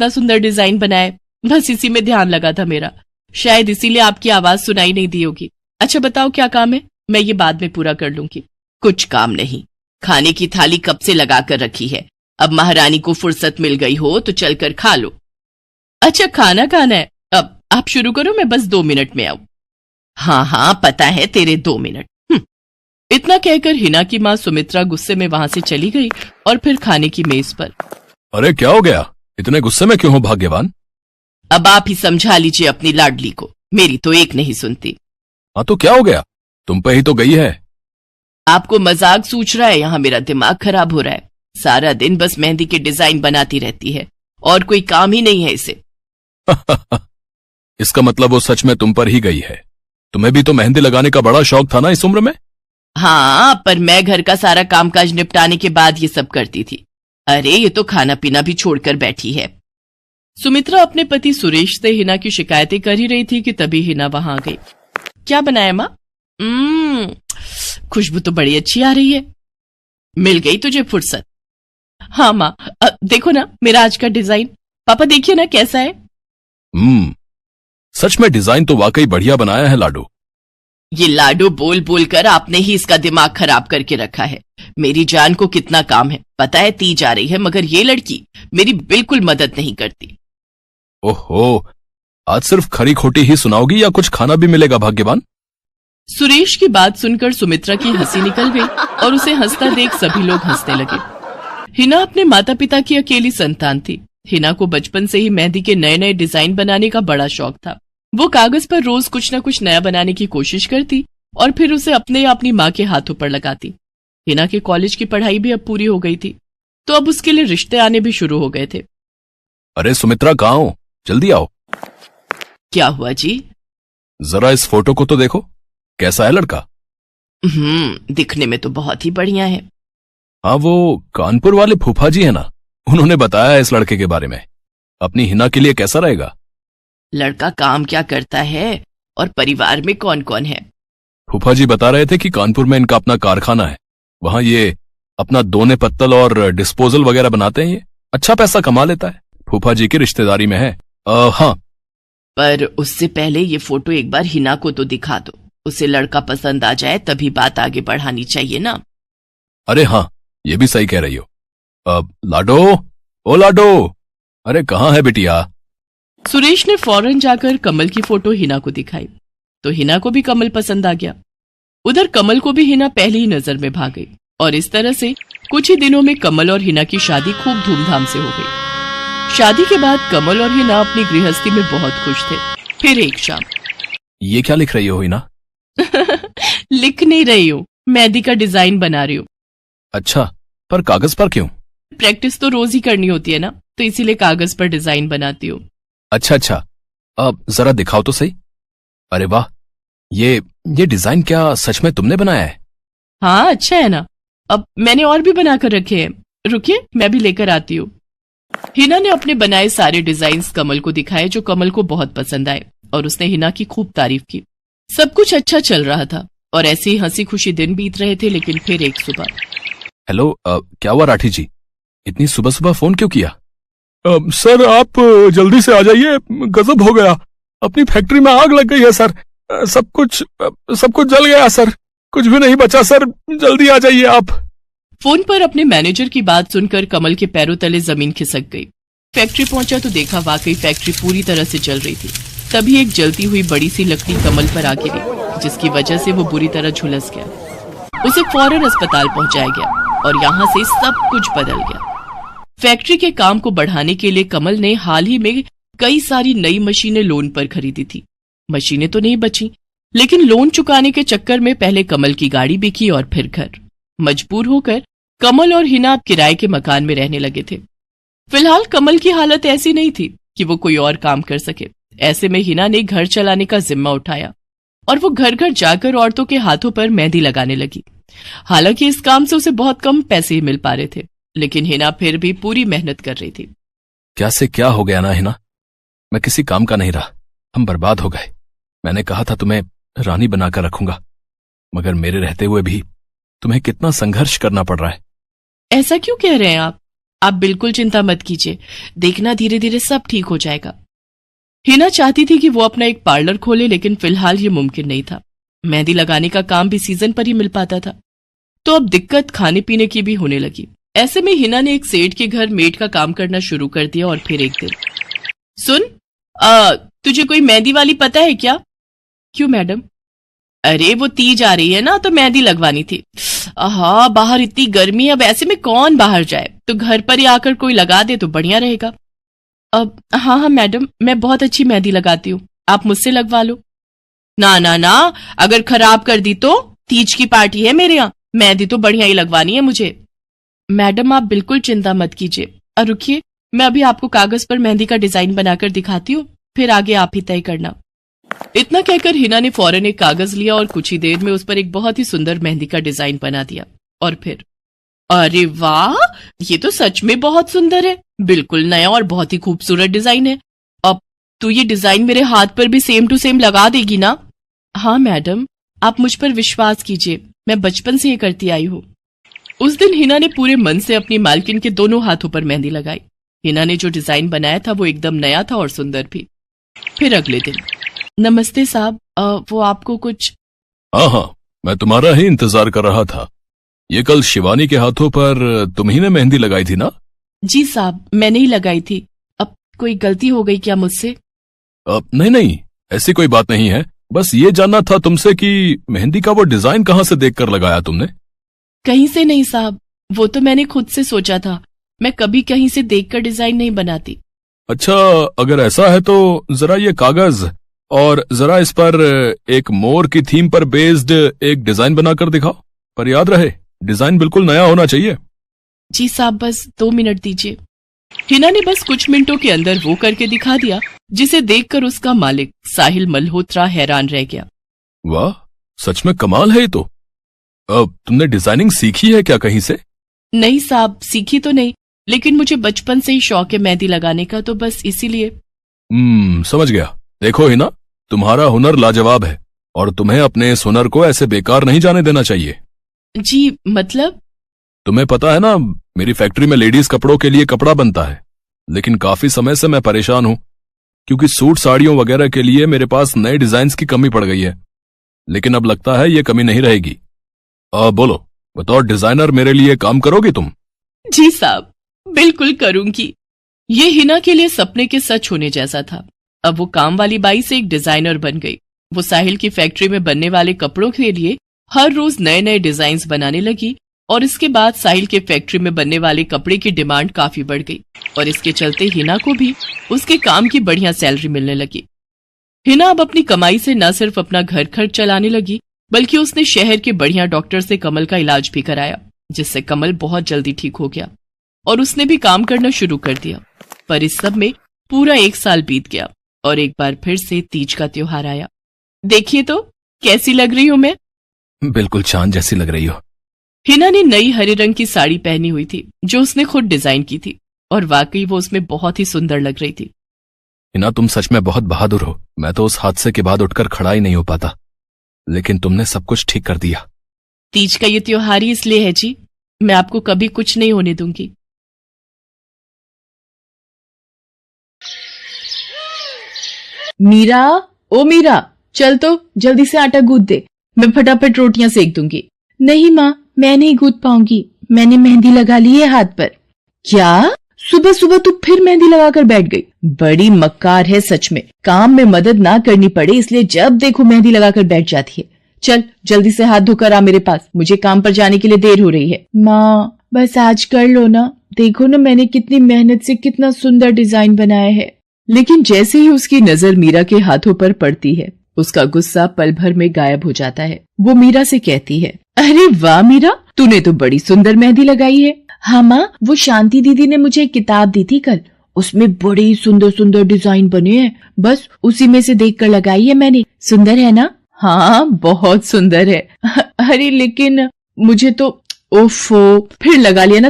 कितना सुंदर डिजाइन बनाया है। बस इसी में ध्यान लगा था मेरा, शायद इसीलिए आपकी आवाज सुनाई नहीं दी होगी। अच्छा बताओ क्या काम है, मैं ये बाद में पूरा कर लूंगी। कुछ काम नहीं, खाने की थाली कब से लगा कर रखी है, अब महारानी को फुर्सत मिल गई हो तो चलकर खा लो। अच्छा खाना खाना है, अब आप शुरू करो, मैं बस 2 मिनट में आऊं। हाँ हाँ पता है तेरे 2 मिनट। इतना कहकर हिना की माँ सुमित्रा गुस्से में वहां से चली गई और फिर खाने की मेज पर। अरे क्या हो गया, इतने गुस्से में क्यों हो भाग्यवान? अब आप ही समझा लीजिए अपनी लाडली को, मेरी तो एक नहीं सुनती। हाँ तो क्या हो गया, तुम पे ही तो गई है। आपको मजाक सूझ रहा है? यहाँ मेरा दिमाग खराब हो रहा है, सारा दिन बस मेहंदी के डिजाइन बनाती रहती है और कोई काम ही नहीं है इसे। इसका मतलब वो सच में तुम पर ही गई है। तुम्हें भी तो मेहंदी लगाने का बड़ा शौक था ना इस उम्र में। हाँ पर मैं घर का सारा कामकाज निपटाने के बाद ये सब करती थी। अरे ये तो खाना पीना भी छोड़कर बैठी है। सुमित्रा अपने पति सुरेश से हिना की शिकायतें कर ही रही थी कि तभी हिना वहां आ गई। क्या बनाया माँ? खुशबू तो बड़ी अच्छी आ रही है। मिल गई तुझे फुर्सत? हाँ माँ, देखो ना मेरा आज का डिजाइन, पापा देखिए ना कैसा है। सच में डिजाइन तो वाकई बढ़िया बनाया है लाडू। ये लाडू बोल बोल कर आपने ही इसका दिमाग खराब करके रखा है। मेरी जान को कितना काम है पता है, ती जा रही है, मगर ये लड़की मेरी बिल्कुल मदद नहीं करती। ओहो, आज सिर्फ खरी खोटी ही सुनाओगी या कुछ खाना भी मिलेगा भाग्यवान? सुरेश की बात सुनकर सुमित्रा की हंसी निकल गई और उसे हंसता देख सभी लोग हंसने लगे। हिना अपने माता पिता की अकेली संतान थी। हिना को बचपन से ही मेहंदी के नए नए डिजाइन बनाने का बड़ा शौक था। वो कागज पर रोज कुछ न कुछ नया बनाने की कोशिश करती और फिर उसे अपने या अपनी माँ के हाथों पर लगाती। हिना के कॉलेज की पढ़ाई भी अब पूरी हो गई थी, तो अब उसके लिए रिश्ते आने भी शुरू हो गए थे। अरे सुमित्रा कहाँ हो, जल्दी आओ। क्या हुआ जी? जरा इस फोटो को तो देखो, कैसा है लड़का? दिखने में तो बहुत ही बढ़िया है। हाँ वो कानपुर वाले फूफा जी है ना, उन्होंने बताया इस लड़के के बारे में। अपनी हिना के लिए कैसा रहेगा? लड़का काम क्या करता है और परिवार में कौन कौन है? फूफा जी बता रहे थे कि कानपुर में इनका अपना कारखाना है, वहां ये अपना दोने पत्तल और डिस्पोजल वगैरह बनाते हैं। ये अच्छा पैसा कमा लेता है, फूफा जी की रिश्तेदारी में है। हाँ पर उससे पहले ये फोटो एक बार हिना को तो दिखा दो, उसे लड़का पसंद आ जाए तभी बात आगे बढ़ानी चाहिए ना। अरे हाँ ये भी सही कह रही हो। लाडो, ओ लाडो, अरे कहाँ है बिटिया? सुरेश ने फौरन जाकर कमल की फोटो हिना को दिखाई तो हिना को भी कमल पसंद आ गया। उधर कमल को भी हिना पहली ही नजर में भाग गई और इस तरह से कुछ ही दिनों में कमल और हिना की शादी खूब धूमधाम से हो गई। शादी के बाद कमल और हिना अपनी गृहस्थी में बहुत खुश थे। फिर एक शाम। ये क्या लिख रही हो हिना? लिख नहीं रही हूँ, मेहंदी का डिजाइन बना रही हूँ। अच्छा, पर कागज पर क्यों? प्रैक्टिस तो रोज ही करनी होती है ना, तो इसीलिए कागज पर डिजाइन बनाती हूँ। अच्छा, अब जरा दिखाओ तो सही। अरे वाह, ये डिजाइन क्या सच में तुमने बनाया है? हाँ अच्छा है ना, अब मैंने और भी बनाकर रखे हैं, रुकिए मैं भी लेकर आती हूँ। हिना ने अपने बनाए सारे डिजाइन्स कमल को दिखाए जो कमल को बहुत पसंद आए और उसने हिना की खूब तारीफ की। सब कुछ अच्छा चल रहा था और ऐसे ही हंसी खुशी दिन बीत रहे थे। लेकिन फिर एक सुबह। हेलो, क्या हुआ राठी जी, इतनी सुबह सुबह फोन क्यों किया? सर आप जल्दी से आ जाइए, गजब हो गया, अपनी फैक्ट्री में आग लग गई है सर, सब कुछ जल गया सर, कुछ भी नहीं बचा सर, जल्दी आ जाइए आप। फोन पर अपने मैनेजर की बात सुनकर कमल के पैरों तले जमीन खिसक गई। फैक्ट्री पहुंचा तो देखा वाकई फैक्ट्री पूरी तरह से जल रही थी। तभी एक जलती हुई बड़ी सी लकड़ी कमल पर आ गिरी, जिसकी वजह से वो बुरी तरह झुलस गया। उसे फौरन अस्पताल पहुंचाया गया और यहाँ से सब कुछ बदल गया। फैक्ट्री के काम को बढ़ाने के लिए कमल ने हाल ही में कई सारी नई मशीनें लोन पर खरीदी थी। मशीनें तो नहीं बची, लेकिन लोन चुकाने के चक्कर में पहले कमल की गाड़ी बिकी और फिर घर। मजबूर होकर कमल और हिना किराए के मकान में रहने लगे थे। फिलहाल कमल की हालत ऐसी नहीं थी कि वो कोई और काम कर सके। ऐसे में हिना ने घर चलाने का जिम्मा उठाया और वो घर घर जाकर औरतों के हाथों पर मेहंदी लगाने लगी। हालांकि इस काम से उसे बहुत कम पैसे ही मिल पा रहे थे, लेकिन हिना फिर भी पूरी मेहनत कर रही थी। क्या से क्या हो गया ना हिना, मैं किसी काम का नहीं रहा, हम बर्बाद हो गए। मैंने कहा था तुम्हें रानी बनाकर रखूंगा, मगर मेरे रहते हुए भी तुम्हें कितना संघर्ष करना पड़ रहा है। ऐसा क्यों कह रहे हैं आप? आप बिल्कुल चिंता मत कीजिए, देखना धीरे धीरे सब ठीक हो जाएगा। हिना चाहती थी कि वो अपना एक पार्लर खोले, लेकिन फिलहाल ये मुमकिन नहीं था। मेहंदी लगाने का काम भी सीजन पर ही मिल पाता था, तो अब दिक्कत खाने पीने की भी होने लगी। ऐसे में हिना ने एक सेठ के घर मेड का काम करना शुरू कर दिया। और फिर एक दिन, सुन, तुझे कोई मेहंदी वाली पता है क्या? क्यों मैडम? अरे वो तीज आ रही है ना, तो मेहंदी लगवानी थी। आहा, बाहर इतनी गर्मी है, अब ऐसे में कौन बाहर जाए, तो घर पर ही आकर कोई लगा दे तो बढ़िया रहेगा। अब हाँ हाँ मैडम, मैं बहुत अच्छी मेहंदी लगाती हूँ, आप मुझसे लगवा लो। ना ना ना, अगर खराब कर दी तो? तीज की पार्टी है मेरे यहाँ, मेहंदी तो बढ़िया ही लगवानी है मुझे। मैडम आप बिल्कुल चिंता मत कीजिए, और रुकिए, मैं अभी आपको कागज पर मेहंदी का डिजाइन बनाकर दिखाती हूँ, फिर आगे आप ही तय करना। इतना कहकर हिना ने फौरन एक कागज लिया और कुछ ही देर में उस पर एक बहुत ही सुंदर मेहंदी का डिजाइन बना दिया। और फिर, अरे वाह, ये तो सच में बहुत सुंदर है, बिल्कुल नया और बहुत ही खूबसूरत डिजाइन है। अब तू ये डिजाइन मेरे हाथ पर भी सेम टू सेम लगा देगी ना? हाँ मैडम, आप मुझ पर विश्वास कीजिए, मैं बचपन से ये करती आई हूँ। उस दिन हिना ने पूरे मन से अपनी मालकिन के दोनों हाथों पर मेहंदी लगाई। हिना ने जो डिजाइन बनाया था वो एकदम नया था और सुंदर भी। फिर अगले दिन, नमस्ते साहब, वो आपको कुछ? हाँ हाँ, मैं तुम्हारा ही इंतजार कर रहा था। ये कल शिवानी के हाथों पर तुम ही ने मेहंदी लगाई थी ना? जी साहब, मैंने ही लगाई थी। अब कोई गलती हो गई क्या मुझसे? नहीं नहीं, ऐसी कोई बात नहीं है, बस ये जानना था तुमसे कि मेहंदी का वो डिजाइन कहाँ से देखकर लगाया तुमने? कहीं से नहीं साहब, वो तो मैंने खुद से सोचा था, मैं कभी कहीं से देखकर डिजाइन नहीं बनाती। अच्छा, अगर ऐसा है तो जरा ये कागज और जरा इस पर एक मोर की थीम पर बेस्ड एक डिजाइन बनाकर दिखाओ, पर याद रहे डिजाइन बिल्कुल नया होना चाहिए। जी साहब, बस 2 मिनट दीजिए। हिना ने बस कुछ मिनटों के अंदर वो करके दिखा दिया, जिसे देखकर उसका मालिक साहिल मल्होत्रा हैरान रह गया। वाह, सच में कमाल है ये तो। अब तुमने डिजाइनिंग सीखी है क्या कहीं से? नहीं साहब, सीखी तो नहीं, लेकिन मुझे बचपन से ही शौक है मेहंदी लगाने का, तो बस इसीलिए। समझ गया। देखो हिना, तुम्हारा हुनर लाजवाब है और तुम्हें अपने इस हुनर को ऐसे बेकार नहीं जाने देना चाहिए। जी मतलब? तुम्हें पता है ना, मेरी फैक्ट्री में लेडीज कपड़ों के लिए कपड़ा बनता है, लेकिन काफी समय से मैं परेशान हूं, क्योंकि सूट साड़ियों वगैरह के लिए मेरे पास नए डिजाइन्स की कमी पड़ गई है। लेकिन अब लगता है ये कमी नहीं रहेगी। बोलो, बतौर डिजाइनर मेरे लिए काम करोगी तुम? जी साहब, बिल्कुल करूंगी। ये हिना के लिए सपने के सच होने जैसा था। अब वो काम वाली बाई से एक डिजाइनर बन गई। वो साहिल की फैक्ट्री में बनने वाले कपड़ों के लिए हर रोज नए नए डिजाइन्स बनाने लगी, और इसके बाद साहिल के फैक्ट्री में बनने वाले कपड़े की डिमांड काफी बढ़ गई, और इसके चलते हिना को भी उसके काम की बढ़िया सैलरी मिलने लगी। हिना अब अपनी कमाई से न सिर्फ अपना घर खर्च चलाने लगी, बल्कि उसने शहर के बढ़िया डॉक्टर से कमल का इलाज भी कराया, जिससे कमल बहुत जल्दी ठीक हो गया और उसने भी काम करना शुरू कर दिया। पर इस सब में पूरा 1 साल बीत गया और एक बार फिर से तीज का त्योहार आया। देखिए तो कैसी लग रही हूं मैं? बिल्कुल चांद जैसी लग रही हो। हिना ने नई हरे रंग की साड़ी पहनी हुई थी, जो उसने खुद डिजाइन की थी, और वाकई वो उसमें बहुत ही सुंदर लग रही थी। हिना, तुम सच में बहुत बहादुर हो। मैं तो उस हादसे के बाद उठकर खड़ा ही नहीं हो पाता, लेकिन तुमने सब कुछ ठीक कर दिया। तीज का ये त्योहार ही इसलिए है जी, मैं आपको कभी कुछ नहीं होने दूंगी। मीरा, ओ मीरा, चल तो जल्दी से आटा गूंथ दे, मैं फटाफट रोटियां सेक दूंगी। नहीं माँ, मैं नहीं गूंथ पाऊंगी, मैंने मेहंदी लगा ली है हाथ पर। क्या? सुबह सुबह तू फिर मेहंदी लगाकर बैठ गई? बड़ी मक्कार है सच में, काम में मदद ना करनी पड़े इसलिए जब देखो मेहंदी लगाकर बैठ जाती है। चल जल्दी से हाथ धोकर आ मेरे पास, मुझे काम पर जाने के लिए देर हो रही है। माँ बस आज कर लो ना, देखो ना मैंने कितनी मेहनत से कितना सुंदर डिजाइन बनाया है। लेकिन जैसे ही उसकी नजर मीरा के हाथों पर पड़ती है, उसका गुस्सा पल भर में गायब हो जाता है। वो मीरा से कहती है, अरे वाह मीरा, तूने तो बड़ी सुंदर मेहंदी लगाई है। हाँ माँ, वो शांति दीदी ने मुझे एक किताब दी थी कल, उसमें बड़े सुंदर सुंदर डिजाइन बने हैं, बस उसी में से देखकर लगाई है मैंने। सुंदर है ना? हाँ बहुत सुंदर है। अरे लेकिन मुझे तो, ओफो, फिर लगा लिया ना